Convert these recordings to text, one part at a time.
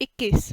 21,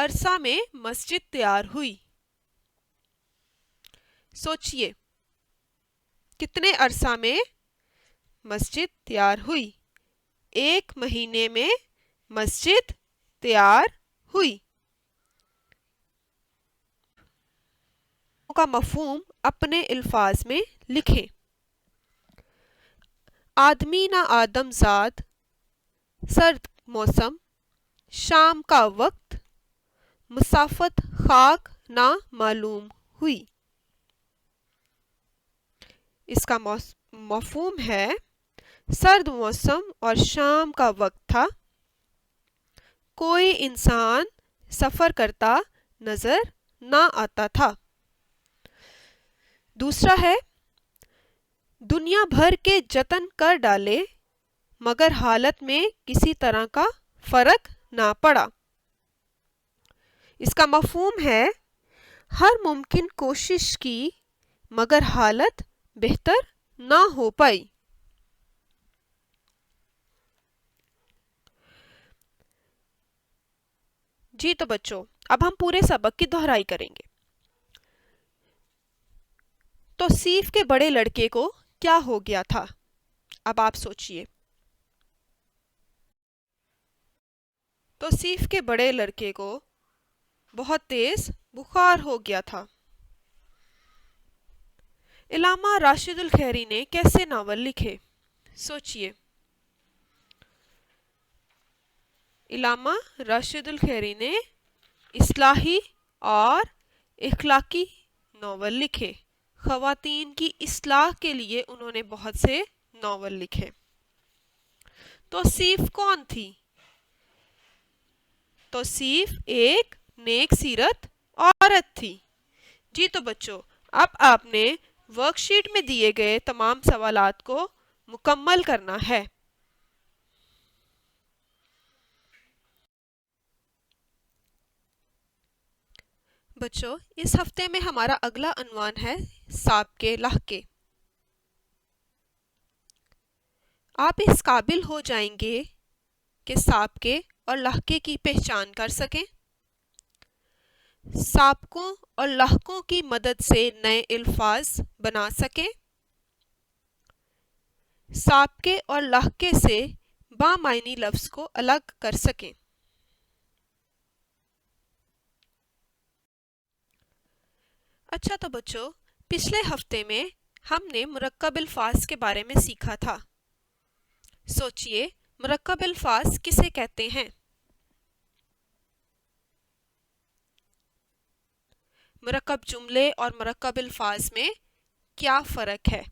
عرصہ میں مسجد تیار ہوئی؟ سوچئے کتنے عرصہ میں مسجد تیار ہوئی؟ 1 مہینے میں مسجد تیار ہوئی۔ کا مفہوم اپنے الفاظ میں لکھیں۔ آدمی نہ آدم زاد، سرد موسم، شام کا وقت، مسافت خاک نہ معلوم ہوئی۔ اس کا مفہوم ہے سرد موسم اور شام کا وقت تھا، کوئی انسان سفر کرتا نظر نہ آتا تھا۔ دوسرا ہے دنیا بھر کے جتن کر ڈالے مگر حالت میں کسی طرح کا فرق نہ پڑا۔ اس کا مفہوم ہے ہر ممکن کوشش کی مگر حالت بہتر نہ ہو پائی۔ جی تو بچوں، اب ہم پورے سبق کی دہرائی کریں گے۔ توصیف کے بڑے لڑکے کو کیا ہو گیا تھا؟ اب آپ سوچئے۔ توصیف کے بڑے لڑکے کو بہت تیز بخار ہو گیا تھا۔ علامہ راشد الخیری نے کیسے ناول لکھے؟ سوچئے۔ علامہ راشد الخیری نے اصلاحی اور اخلاقی ناول لکھے۔ خواتین کی اصلاح کے لیے انہوں نے بہت سے ناول لکھے۔ توصیف کون تھی؟ توصیف ایک نیک سیرت عورت تھی۔ جی تو بچوں، اب آپ نے ورک شیٹ میں دیے گئے تمام سوالات کو مکمل کرنا ہے۔ بچوں، اس ہفتے میں ہمارا اگلا عنوان ہے سابقے لاحقے۔ آپ اس قابل ہو جائیں گے کہ سابقے اور لاحقے کی پہچان کر سکیں، سابقوں اور لاحقوں کی مدد سے نئے الفاظ بنا سکیں، سابقے اور لاحقے سے بامعنی لفظ کو الگ کر سکیں۔ اچھا تو بچوں، پچھلے ہفتے میں ہم نے مرکب الفاظ کے بارے میں سیکھا تھا۔ سوچئے مرکب الفاظ کسے کہتے ہیں؟ مرکب جملے اور مرکب الفاظ میں کیا فرق ہے؟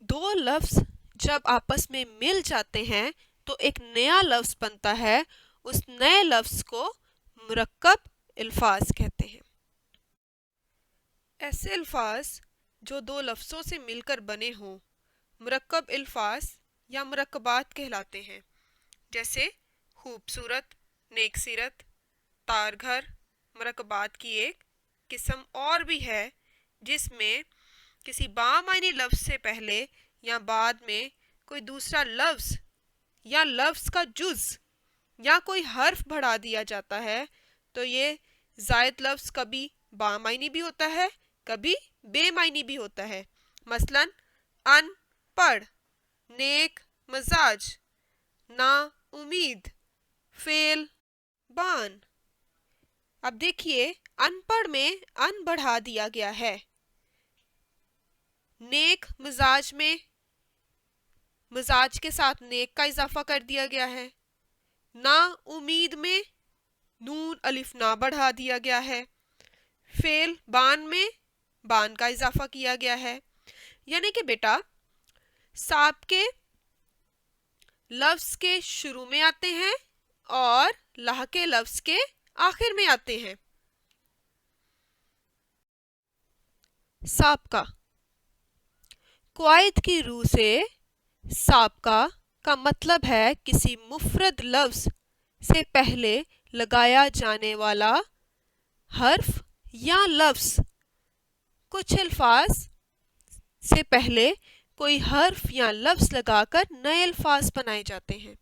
دو لفظ جب آپس میں مل جاتے ہیں تو ایک نیا لفظ بنتا ہے، اس نئے لفظ کو مرکب الفاظ کہتے ہیں۔ ایسے الفاظ جو دو لفظوں سے مل کر بنے ہوں مرکب الفاظ یا مرکبات کہلاتے ہیں، جیسے خوبصورت، نیک سیرت، تار گھر۔ مرکبات کی ایک قسم اور بھی ہے جس میں کسی بامعنی لفظ سے پہلے یا بعد میں کوئی دوسرا لفظ یا لفظ کا جز یا کوئی حرف بڑھا دیا جاتا ہے، تو یہ زائد لفظ کبھی بامعنی بھی ہوتا ہے، کبھی بے معنی بھی ہوتا ہے۔ مثلا ان پڑھ، نیک مزاج، نا امید، فعل بان۔ اب دیکھیے ان پڑھ میں ان بڑھا دیا گیا ہے، نیک مزاج میں مزاج کے ساتھ نیک کا اضافہ کر دیا گیا ہے، نا امید میں نون الف نا بڑھا دیا گیا ہے، فعل بان میں بان کا اضافہ کیا گیا ہے۔ یعنی کہ بیٹا سابقے لفظ کے شروع میں آتے ہیں اور لاحقے لفظ کے آخر میں آتے ہیں۔ سابقہ قواعد کی روح سے سابقہ کا مطلب ہے کسی مفرد لفظ سے پہلے لگایا جانے والا حرف یا لفظ۔ کچھ الفاظ سے پہلے کوئی حرف یا لفظ لگا کر نئے الفاظ بنائے جاتے ہیں۔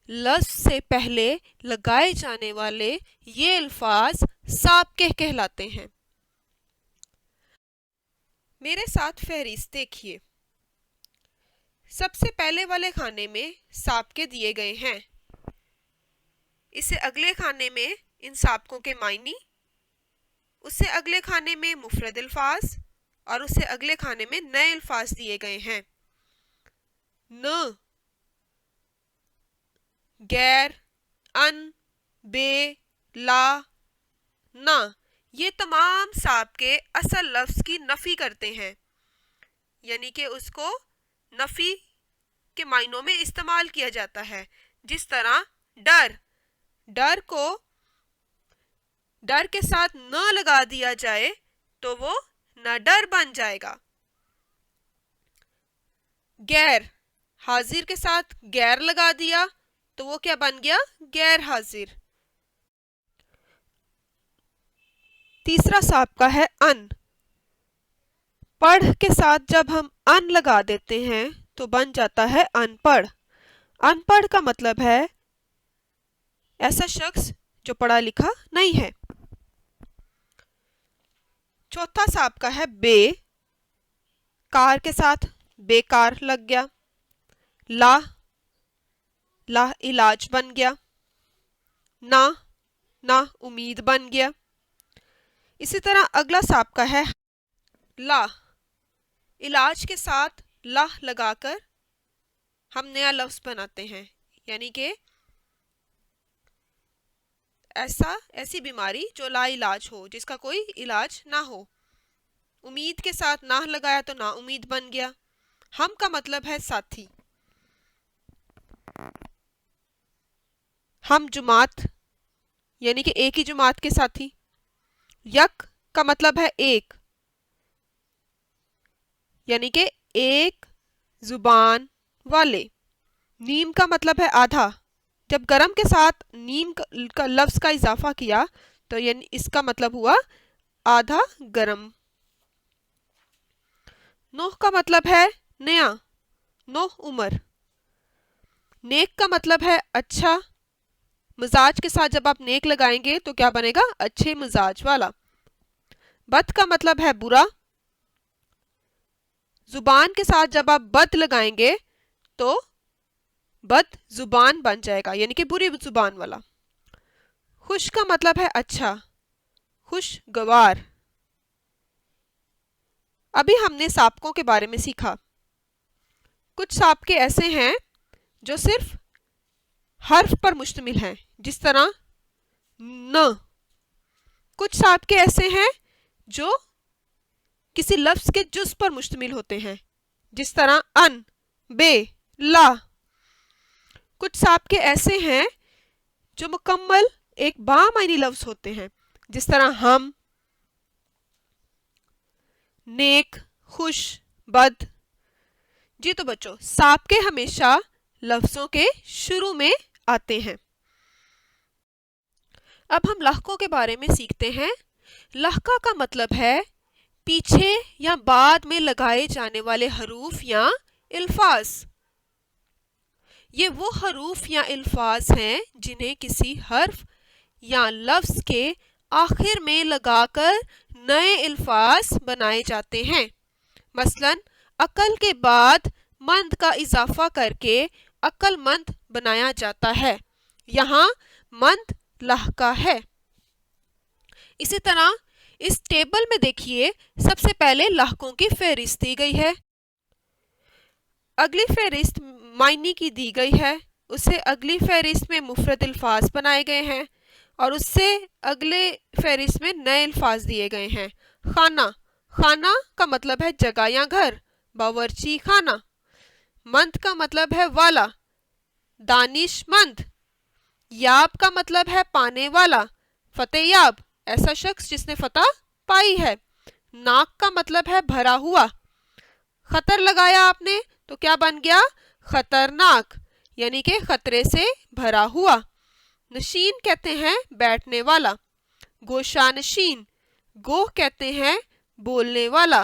لفظ سے پہلے لگائے جانے والے یہ الفاظ سابقہ کہلاتے ہیں۔ میرے ساتھ فہرست دیکھیے۔ سب سے پہلے والے خانے میں سابقے دیے گئے ہیں۔ اس سے اگلے خانے میں ان سابقوں کے معنی، اس سے اگلے خانے میں مفرد الفاظ اور اس سے اگلے خانے میں نئے الفاظ دیے گئے ہیں۔ نہ، غیر، ان، بے، لا، نہ، یہ تمام سابقے اصل لفظ کی نفی کرتے ہیں، یعنی کہ اس کو نفی کے معنوں میں استعمال کیا جاتا ہے۔ جس طرح ڈر، ڈر کو ڈر کے ساتھ نہ لگا دیا جائے تو وہ نہ ڈر بن جائے گا۔ غیر، حاضر کے ساتھ غیر لگا دیا تو وہ کیا بن گیا؟ غیر حاضر۔ تیسرا سابقہ ہے ان۔ پڑھ کے ساتھ جب ہم ان لگا دیتے ہیں تو بن جاتا ہے ان پڑھ۔ ان پڑھ کا مطلب ہے ایسا شخص جو پڑھا لکھا نہیں ہے۔ چوتھا سابقہ ہے بے۔ کار کے ساتھ بیکار لگ گیا، لا، لا علاج بن گیا، نہ، نہ امید بن گیا۔ اسی طرح اگلا سابقہ ہے لا۔ علاج کے ساتھ لا لگا کر ہم نیا لفظ بناتے ہیں، یعنی کہ ایسی بیماری جو لا علاج ہو، جس کا کوئی علاج نہ ہو۔ امید کے ساتھ نہ لگایا تو نا امید بن گیا۔ ہم کا مطلب ہے ساتھی۔ ہم جماعت، یعنی کہ ایک ہی جماعت کے ساتھی۔ یک کا مطلب ہے ایک، یعنی کہ ایک زبان والے۔ نیم کا مطلب ہے آدھا۔ جب گرم کے ساتھ نیم کا لفظ کا اضافہ کیا تو یعنی اس کا مطلب ہوا آدھا گرم۔ نوح کا مطلب ہے نیا، نوح عمر۔ نیک کا مطلب ہے اچھا۔ مزاج کے ساتھ جب آپ نیک لگائیں گے تو کیا بنے گا؟ اچھے مزاج والا۔ بد کا مطلب ہے برا۔ زبان کے ساتھ جب آپ بد لگائیں گے تو بد زبان بن جائے گا، یعنی کہ بری زبان والا۔ خوش کا مطلب ہے اچھا، خوشگوار۔ ابھی ہم نے سابقوں کے بارے میں سیکھا۔ کچھ سابقے ایسے ہیں جو صرف حرف پر مشتمل ہیں، جس طرح نہ۔ کچھ سابقے ایسے ہیں جو کسی لفظ کے جز پر مشتمل ہوتے ہیں، جس طرح ان، بے، لا۔ کچھ سابقے ایسے ہیں جو مکمل ایک بامعنی لفظ ہوتے ہیں، جس طرح ہم، نیک، خوش، بد۔ جی تو بچوں، سابقے ہمیشہ لفظوں کے شروع میں آتے ہیں۔ اب ہم لاحقوں کے بارے میں سیکھتے ہیں۔ لاحقہ کا مطلب ہے پیچھے یا بعد میں لگائے جانے والے حروف یا الفاظ۔ یہ وہ حروف یا الفاظ ہیں جنہیں کسی حرف یا لفظ کے آخر میں لگا کر نئے الفاظ بنائے جاتے ہیں۔ مثلا عقل کے بعد مند کا اضافہ کر کے عقل مند بنایا جاتا ہے، یہاں مند لاحقہ ہے۔ اسی طرح اس ٹیبل میں دیکھیے، سب سے پہلے لاحقوں کی فہرست دی گئی ہے۔ اگلی فہرست معنی کی دی گئی ہے، اس سے اگلی فہرست میں مفرد الفاظ بنائے گئے ہیں اور اس سے اگلے فہرست میں نئے الفاظ دیے گئے ہیں۔ خانہ، خانہ کا مطلب ہے جگہ یا گھر، باورچی خانہ۔ مند کا مطلب ہے والا، دانش مند۔ یاب کا مطلب ہے پانے والا، فتح یاب، ایسا شخص جس نے فتح پائی ہے۔ ناک کا مطلب ہے بھرا ہوا۔ خطر لگایا آپ نے تو کیا بن گیا؟ خطرناک، یعنی کہ خطرے سے بھرا ہوا۔ نشین کہتے ہیں بیٹھنے والا۔ گوشہ نشین، گوہ کہتے ہیں بولنے والا۔